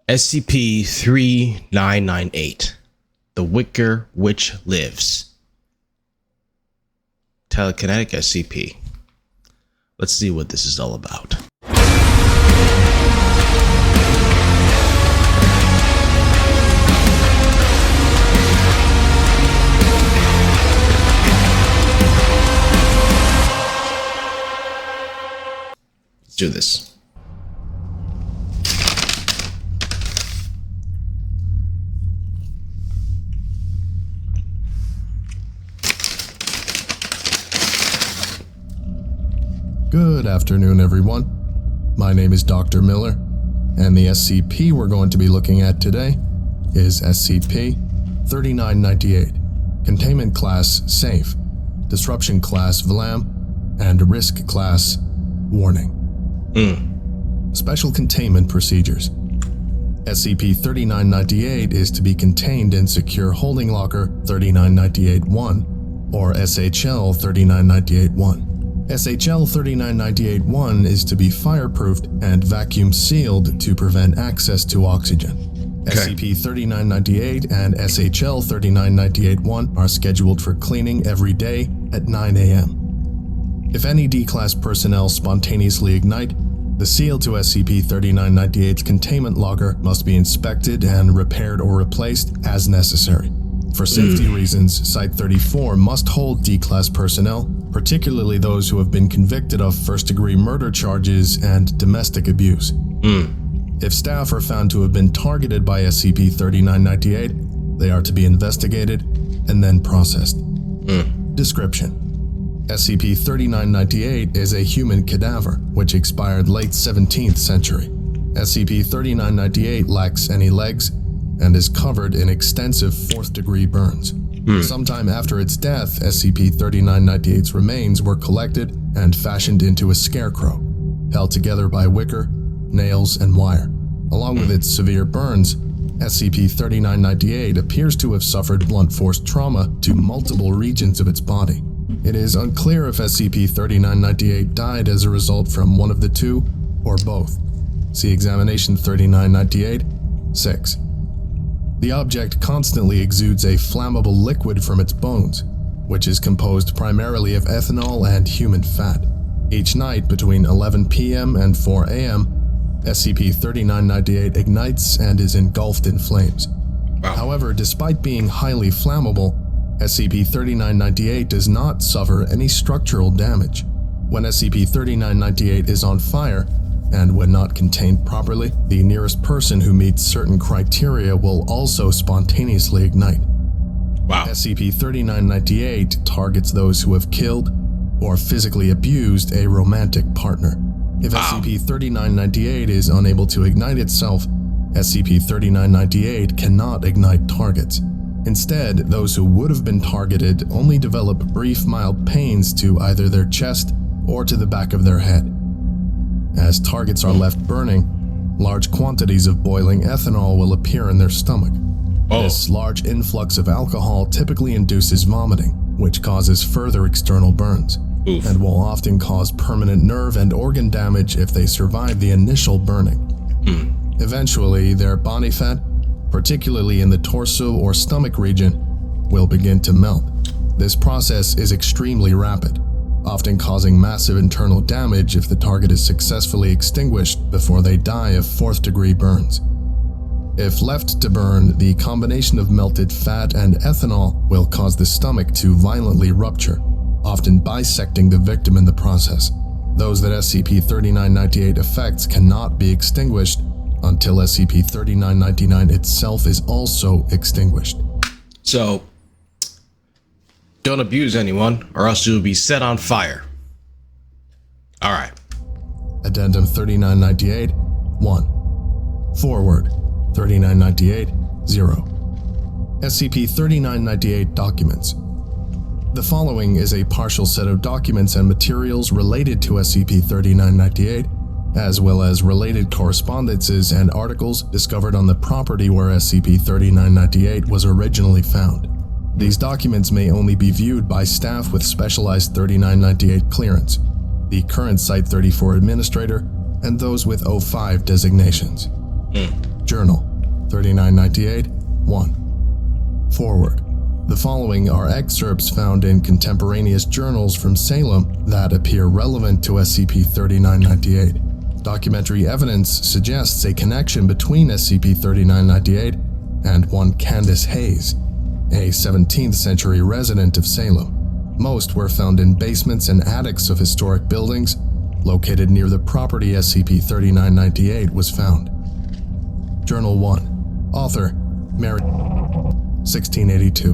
SCP-3998, the WICKER which lives. Telekinetic SCP. Let's see what this is all about. Let's do this. Good afternoon, everyone. My name is Dr. Miller, and the SCP we're going to be looking at today is SCP-3998, Containment Class Safe, Disruption Class VLAM, and Risk Class Warning. Special Containment Procedures. SCP-3998 is to be contained in Secure Holding Locker 3998-1, or SHL-3998-1. SHL-3998-1 is to be fireproofed and vacuum sealed to prevent access to oxygen. SCP-3998 and SHL-3998-1 are scheduled for cleaning every day at 9 a.m. If any D-Class personnel spontaneously ignite, the seal to SCP-3998's containment locker must be inspected and repaired or replaced as necessary. For safety reasons, Site-34 must hold D-Class personnel, particularly those who have been convicted of first-degree murder charges and domestic abuse. If staff are found to have been targeted by SCP-3998, they are to be investigated and then processed. Description: SCP-3998 is a human cadaver which expired late 17th century. SCP-3998 lacks any legs and is covered in extensive fourth-degree burns. Sometime after its death, SCP-3998's remains were collected and fashioned into a scarecrow, held together by wicker, nails, and wire. Along with its severe burns, SCP-3998 appears to have suffered blunt force trauma to multiple regions of its body. It is unclear if SCP-3998 died as a result from one of the two or both. See Examination 3998-6. The object constantly exudes a flammable liquid from its bones, which is composed primarily of ethanol and human fat. Each night between 11 p.m. and 4 a.m., SCP-3998 ignites and is engulfed in flames. However, despite being highly flammable, SCP-3998 does not suffer any structural damage. When SCP-3998 is on fire, and when not contained properly, the nearest person who meets certain criteria will also spontaneously ignite. SCP-3998 targets those who have killed or physically abused a romantic partner. If SCP-3998 is unable to ignite itself, SCP-3998 cannot ignite targets. Instead, those who would have been targeted only develop brief mild pains to either their chest or to the back of their head. As targets are left burning, large quantities of boiling ethanol will appear in their stomach. This large influx of alcohol typically induces vomiting, which causes further external burns, and will often cause permanent nerve and organ damage if they survive the initial burning. Eventually, their body fat, particularly in the torso or stomach region, will begin to melt. This process is extremely rapid, often causing massive internal damage if the target is successfully extinguished before they die of fourth-degree burns. If left to burn, the combination of melted fat and ethanol will cause the stomach to violently rupture, often bisecting the victim in the process. Those that SCP-3998 affects cannot be extinguished until SCP-3999 itself is also extinguished. So, don't abuse anyone, or else you'll be set on fire. Alright. Addendum 3998-1. Forward 3998-0. SCP-3998 Documents. The following is a partial set of documents and materials related to SCP-3998, as well as related correspondences and articles discovered on the property where SCP-3998 was originally found. These documents may only be viewed by staff with specialized 3998 clearance, the current Site-34 administrator, and those with O5 designations. Journal 3998 1. Forward. The following are excerpts found in contemporaneous journals from Salem that appear relevant to SCP-3998. Documentary evidence suggests a connection between SCP-3998 and one Candace Hayes, a 17th century resident of Salem. Most were found in basements and attics of historic buildings located near the property SCP-3998 was found. Journal 1. Author, Mary, 1682.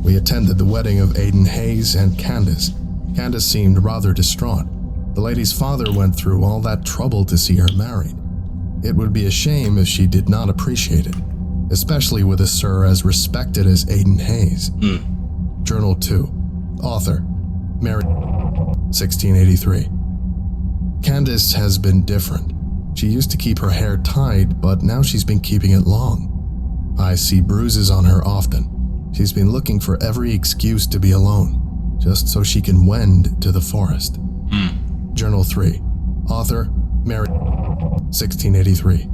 We attended the wedding of Aiden Hayes and Candace. Candace seemed rather distraught. The lady's father went through all that trouble to see her married. It would be a shame if she did not appreciate it, especially with a sir as respected as Aiden Hayes. Journal 2. Author, Mary, 1683. Candace has been different. She used to keep her hair tied, but now she's been keeping it long. I see bruises on her often. She's been looking for every excuse to be alone, just so she can wend to the forest. Journal 3. Author, Mary, 1683.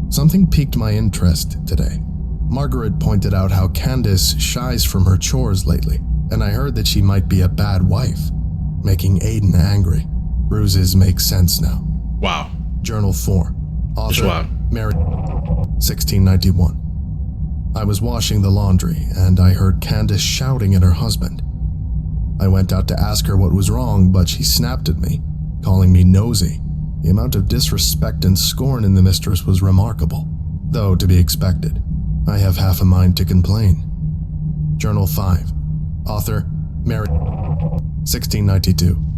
Something piqued my interest today. Margaret pointed out how Candace shies from her chores lately, and I heard that she might be a bad wife, making Aiden angry. Bruises make sense now. Wow. Journal 4. Author, wow. Mary, 1691. I was washing the laundry, and I heard Candace shouting at her husband. I went out to ask her what was wrong, but she snapped at me, calling me nosy. The amount of disrespect and scorn in the mistress was remarkable, though to be expected. I have half a mind to complain. Journal 5. Author, Mary, 1692.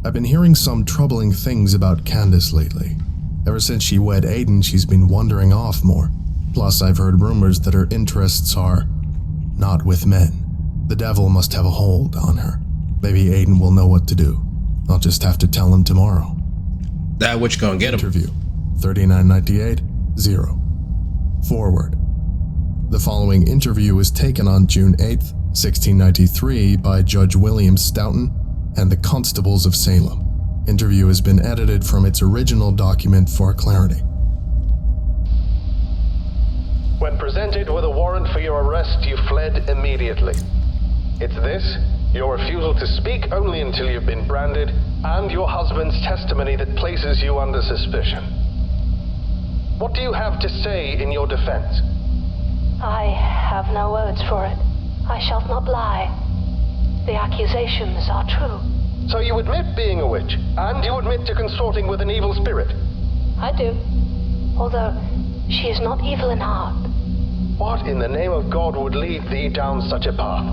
I've been hearing some troubling things about Candace lately. Ever since she wed Aiden, she's been wandering off more. Plus, I've heard rumors that her interests are not with men. The devil must have a hold on her. Maybe Aiden will know what to do. I'll just have to tell him tomorrow. That which gonna get him. Interview 3998 0. Forward. The following interview was taken on June 8th, 1693 by Judge William Stoughton and the Constables of Salem. Interview has been edited from its original document for clarity. When presented with a warrant for your arrest, you fled immediately. It's this, your refusal to speak only until you've been branded, and your husband's testimony that places you under suspicion. What do you have to say in your defense? I have no words for it. I shall not lie. The accusations are true. So you admit being a witch, and you admit to consorting with an evil spirit? I do. Although she is not evil in heart. What in the name of God would lead thee down such a path?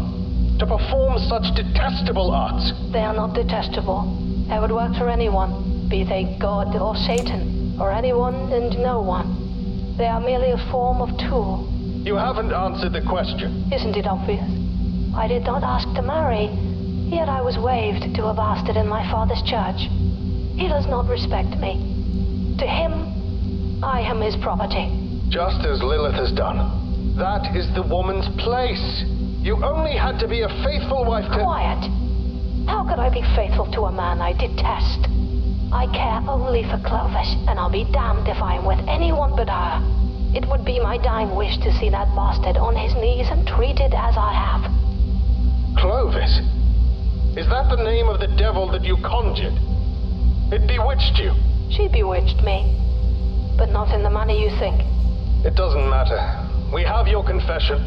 To perform such detestable arts? They are not detestable. They would work for anyone, be they God or Satan, or anyone and no one. They are merely a form of tool. You haven't answered the question. Isn't it obvious? I did not ask to marry, yet I was waived to a bastard in my father's church. He does not respect me. To him, I am his property. Just as Lilith has done. That is the woman's place. You only had to be a faithful wife to— Quiet. How could I be faithful to a man I detest? I care only for Clovis, and I'll be damned if I am with anyone but her. It would be my dying wish to see that bastard on his knees and treated as I have. Clovis? Is that the name of the devil that you conjured? It bewitched you. She bewitched me, but not in the manner you think. It doesn't matter. We have your confession.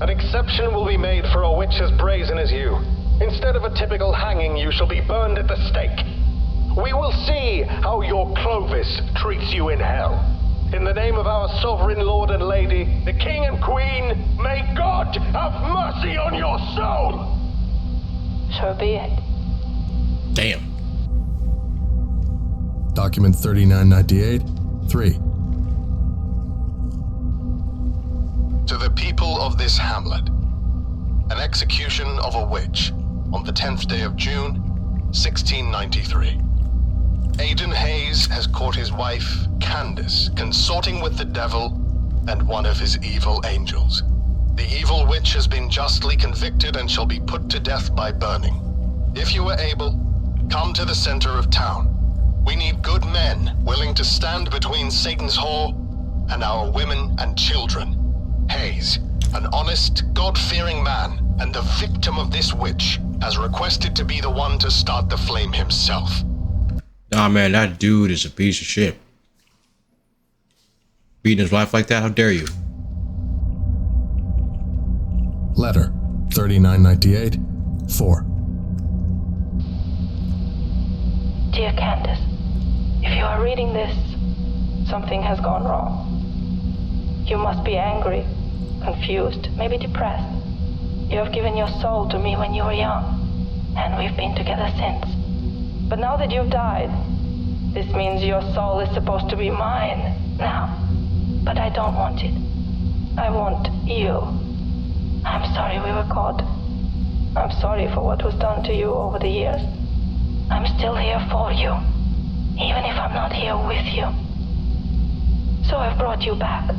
An exception will be made for a witch as brazen as you. Instead of a typical hanging, you shall be burned at the stake. We will see how your Clovis treats you in hell. In the name of our sovereign lord and lady, the king and queen, may God have mercy on your soul! So be it. Damn. Document 3998 3. To the people of this hamlet, an execution of a witch on the 10th day of June, 1693. Aiden Hayes has caught his wife, Candace, consorting with the devil and one of his evil angels. The evil witch has been justly convicted and shall be put to death by burning. If you are able, come to the center of town. We need good men willing to stand between Satan's whore and our women and children. Hayes, an honest, God-fearing man and the victim of this witch, has requested to be the one to start the flame himself. Nah, man, that dude is a piece of shit. Beating his wife like that? How dare you? Letter 3998, 4. Dear Candace, if you are reading this, something has gone wrong. You must be angry, confused, maybe depressed. You have given your soul to me when you were young, and we've been together since. But now that you've died, this means your soul is supposed to be mine now. But I don't want it. I want you. I'm sorry we were caught. I'm sorry for what was done to you over the years. I'm still here for you, even if I'm not here with you. So I've brought you back.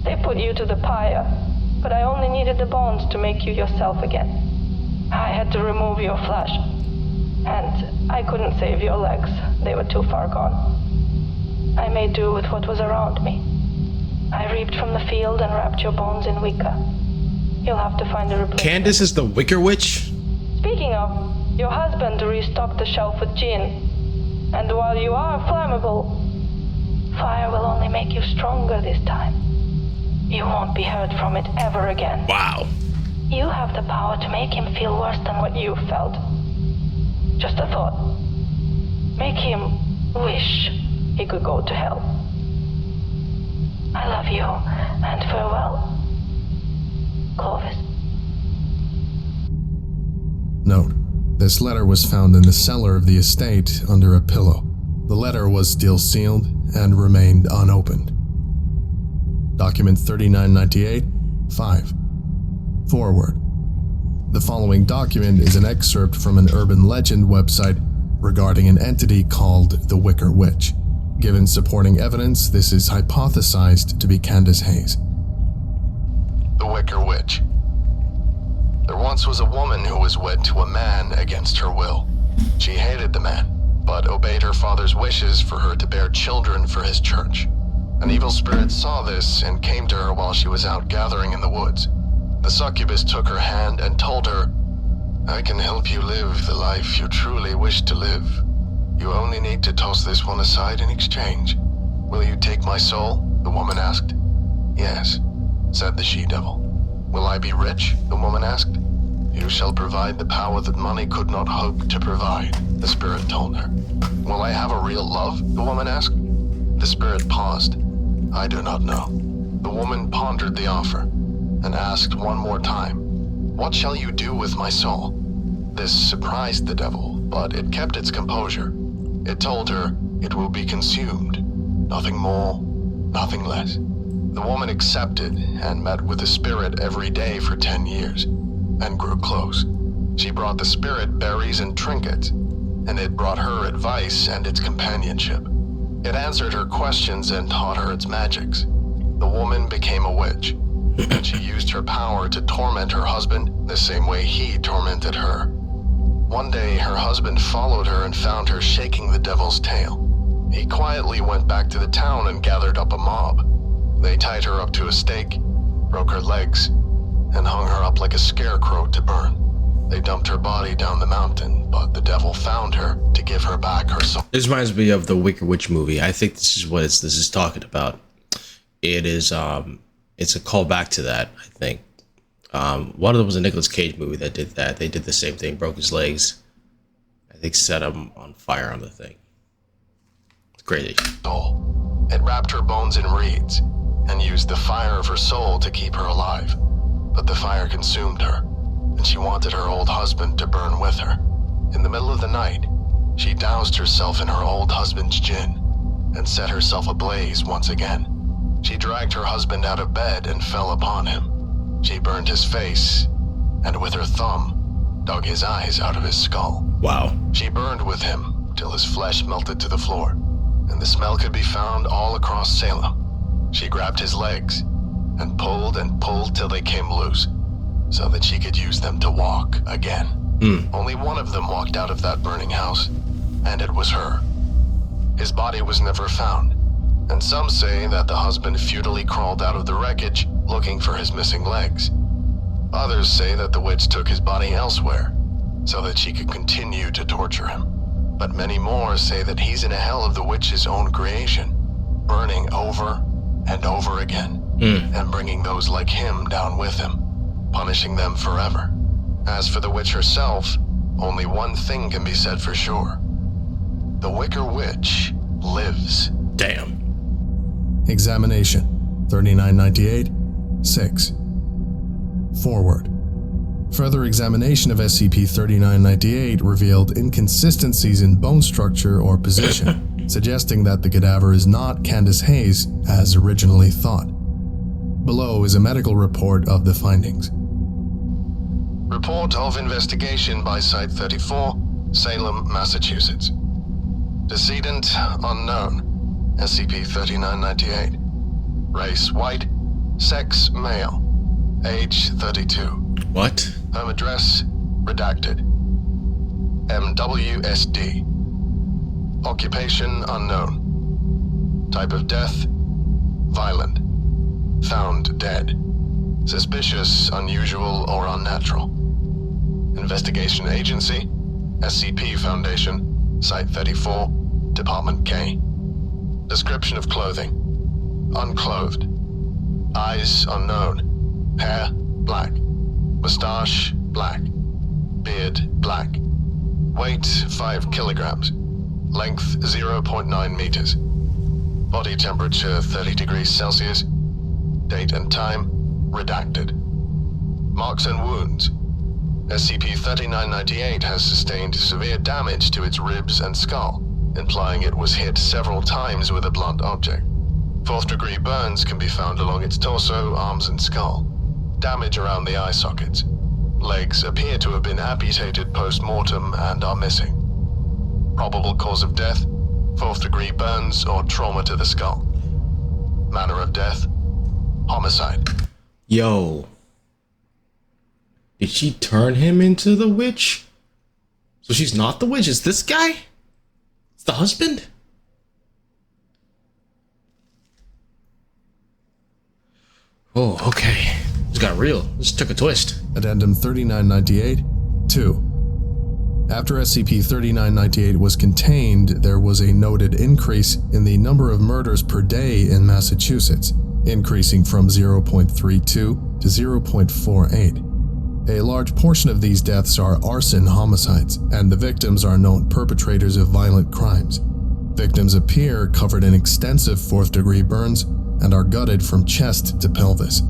They put you to the pyre, but I only needed the bones to make you yourself again. I had to remove your flesh, and I couldn't save your legs. They were too far gone. I made do with what was around me. I reaped from the field and wrapped your bones in wicker. You'll have to find a replacement. Candace is the Wicker Witch? Speaking of, your husband restocked the shelf with gin. And while you are flammable, fire will only make you stronger this time. You won't be hurt from it ever again. Wow. You have the power to make him feel worse than what you felt. Just a thought. Make him wish he could go to hell. I love you, and farewell. Clovis. Note: this letter was found in the cellar of the estate under a pillow. The letter was still sealed and remained unopened. Document 3998, 5. Forward. The following document is an excerpt from an urban legend website regarding an entity called the Wicker Witch. Given supporting evidence, this is hypothesized to be Candace Hayes. The Wicker Witch. There once was a woman who was wed to a man against her will. She hated the man, but obeyed her father's wishes for her to bear children for his church. An evil spirit saw this and came to her while she was out gathering in the woods. The succubus took her hand and told her, "I can help you live the life you truly wish to live. You only need to toss this one aside in exchange. Will you take my soul?" the woman asked. "Yes," said the she-devil. "Will I be rich?" the woman asked. "You shall provide the power that money could not hope to provide," the spirit told her. "Will I have a real love?" the woman asked. The spirit paused. "I do not know." The woman pondered the offer and asked one more time, "What shall you do with my soul?" This surprised the devil, but it kept its composure. It told her it will be consumed. Nothing more, nothing less. The woman accepted and met with the spirit every day for 10 years and grew close. She brought the spirit berries and trinkets, and it brought her advice and its companionship. It answered her questions and taught her its magics. The woman became a witch, and she used her power to torment her husband the same way he tormented her. One day, her husband followed her and found her shaking the devil's tail. He quietly went back to the town and gathered up a mob. They tied her up to a stake, broke her legs, and hung her up like a scarecrow to burn. They dumped her body down the mountain, but the devil found her to give her back her soul. This reminds me of the Wicker Witch movie. I think this is what this is talking about. It is it's a callback to that, I think. One of them was a Nicolas Cage movie that did that. They did the same thing, broke his legs. I think set him on fire on the thing. It's crazy. It wrapped her bones in reeds and used the fire of her soul to keep her alive. But the fire consumed her, and she wanted her old husband to burn with her. In the middle of the night, she doused herself in her old husband's gin and set herself ablaze once again. She dragged her husband out of bed and fell upon him. She burned his face, and with her thumb, dug his eyes out of his skull. Wow. She burned with him till his flesh melted to the floor, and the smell could be found all across Salem. She grabbed his legs and pulled till they came loose, so that she could use them to walk again. Only one of them walked out of that burning house, and it was her. His body was never found, and some say that the husband futilely crawled out of the wreckage looking for his missing legs. Others say that the witch took his body elsewhere, so that she could continue to torture him. But many more say that he's in a hell of the witch's own creation, burning over and over again, and bringing those like him down with him, punishing them forever. As for the witch herself, only one thing can be said for sure. The Wicker Witch lives. Damn. Examination 3998 6. Forward. Further examination of SCP-3998 revealed inconsistencies in bone structure or position, suggesting that the cadaver is not Candace Hayes as originally thought. Below is a medical report of the findings. Report of investigation by Site-34, Salem, Massachusetts. Decedent unknown, SCP-3998. Race white, sex male, age 32. What? Home address redacted. MWSD. Occupation unknown. Type of death violent. Found dead. Suspicious, unusual, or unnatural. Investigation agency SCP Foundation, Site-34, Department K. Description of clothing: unclothed. Eyes unknown. Hair black. Mustache black. Beard black. Weight 5 kilograms. Length 0.9 meters. Body temperature 30 degrees Celsius. Date and time redacted. Marks and wounds. SCP-3998 has sustained severe damage to its ribs and skull, implying it was hit several times with a blunt object. 4th-degree burns can be found along its torso, arms, and skull. Damage around the eye sockets. Legs appear to have been amputated post-mortem and are missing. Probable cause of death: 4th-degree burns or trauma to the skull. Manner of death: homicide. Yo. Did she turn him into the witch? So she's not the witch, it's this guy? It's the husband? Oh, okay. This got real. This took a twist. Addendum 3998 2. After SCP-3998 was contained, there was a noted increase in the number of murders per day in Massachusetts, increasing from 0.32 to 0.48. A large portion of these deaths are arson homicides, and the victims are known perpetrators of violent crimes. Victims appear covered in extensive 4th-degree burns and are gutted from chest to pelvis.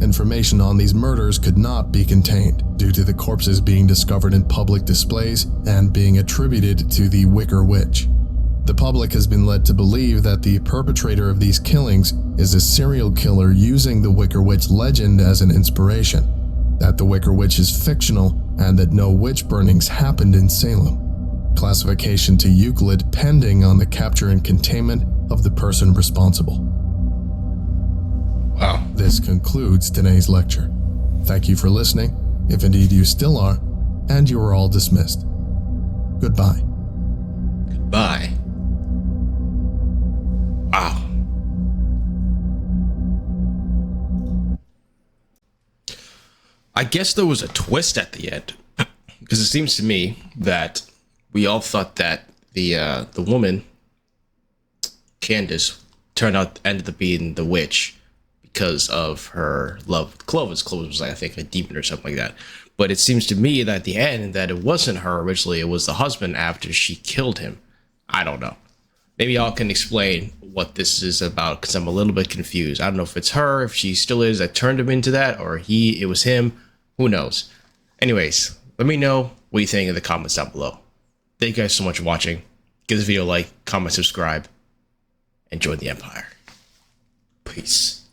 Information on these murders could not be contained due to the corpses being discovered in public displays and being attributed to the Wicker Witch. The public has been led to believe that the perpetrator of these killings is a serial killer using the Wicker Witch legend as an inspiration, that the Wicker Witch is fictional, and that no witch burnings happened in Salem. Classification to Euclid pending on the capture and containment of the person responsible. Wow. This concludes today's lecture. Thank you for listening, if indeed you still are, and you are all dismissed. Goodbye. Goodbye. Wow. I guess there was a twist at the end, because it seems to me that we all thought that the woman, Candace, ended up being the witch because of her love with Clovis. Clovis was, like, I think, a demon or something like that. But it seems to me that at the end that it wasn't her originally; it was the husband after she killed him. I don't know. Maybe y'all can explain what this is about, because I'm a little bit confused. I don't know if it's her, if she still is, that turned him into that, or it was him. Who knows? Anyways, let me know what you think in the comments down below. Thank you guys so much for watching. Give this video a like, comment, subscribe, and join the Empire. Peace.